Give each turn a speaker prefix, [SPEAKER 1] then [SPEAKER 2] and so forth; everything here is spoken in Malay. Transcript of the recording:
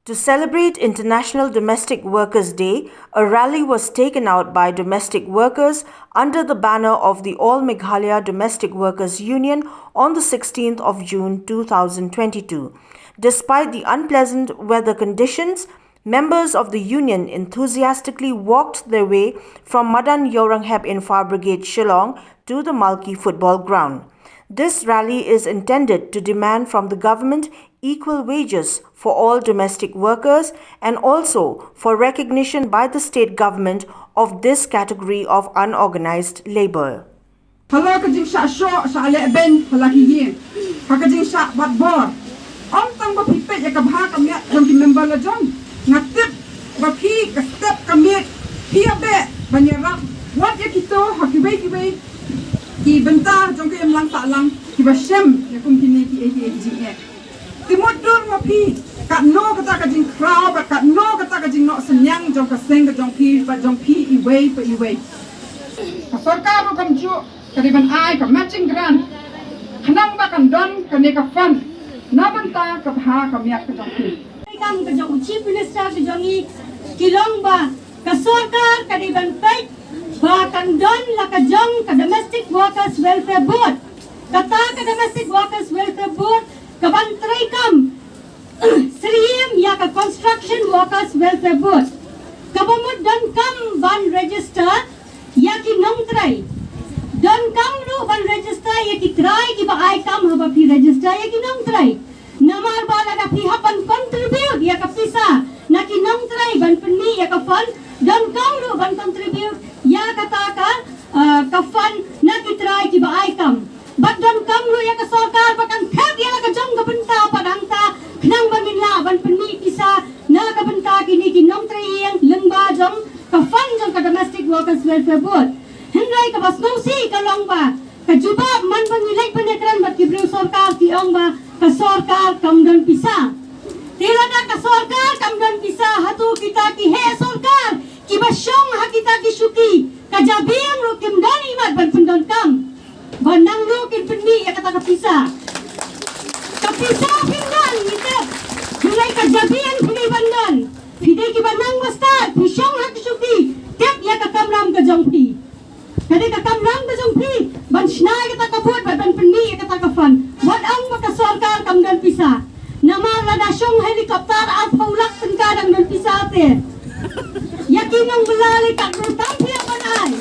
[SPEAKER 1] To celebrate International Domestic Workers' Day, a rally was taken out by domestic workers under the banner of the All Meghalaya Domestic Workers Union on the 16th of June 2022. Despite the unpleasant weather conditions, members of the union enthusiastically walked their way from Madan Iewrynghep in Fire Brigade, Shillong to the Malki Football Ground. This rally is intended to demand from the government equal wages for all domestic workers and also for recognition by the state government of this category of unorganized labor.
[SPEAKER 2] Hala kajing sha sho sha le ben hala ki yin ha kajing sha bat bor om tang ba pipe ya ka bha ka me jom ki member la jom ngatip ba phi ka step ka me phi be banyara wat ya kito ha ki wei ki benta jom ke em lang ta lang ki ba shem ya kum ki ne ki e ji e timot dur ma phi ka no ka ta ka jing kraw ba ka no ka ta ka jing no senyang jom ka seng ka jom phi ba jom phi I wei ka sarkar ro kam chu kariban ai ka matching grant khanang ba kan don ka ne ka fund na banta ka bha ka miak ka jom phi
[SPEAKER 3] kam ka jong chief minister ka jongi kilong ba ka sarkar kariban pai ba kan don la ka jong ka domestic workers welfare board kata ka domestic workers welfare board ka bantrai kam Sriem ya ka construction workers welfare board ka bamut don kam ban register ya ki nongtrai don kam ru ban register ya ki try ki ba ai kam haba phi register ya ki nongtrai namar bala ka phi hapan contribute ya ka pisa na ki nongtrai ban penni ya ka fund don kam ru ban contribute ya kata ka fund na ki try ki ba ai kam but don kam ru ya ka sarkar ba kan khat ya ka jong ka banta padang ta nang bangin la ban penni pisa na ka banta ki ni ki nongtrai yang lengba jong ka fund jong ka domestic workers welfare board hindai ka bas nong si ka long ba ka juba man bangilai penetran bat ki bru sarkar ti ong ba ka sarkar kam don pisa tilada ka sarkar kam don pisa hatu kita ki he sarkar ki basyong ha kita ki syuki ka jabiang ro kim don imat ban pendon kam banang ro kin penni ya kata ka pisa pindan kita mulai ka jabiang pini bandan pide ki banang basta pusyong ha ki syuki tek ya ka kamram ka jongpi kadi ka kamram ka jongpi ban snai ka ta buat ban penni ya kata ka fan wat ang maka sarkar kam dan pisa nama la nasyong helikopter at paulak tengkadang dan pisa te yakin ang belali ka rutam pia banai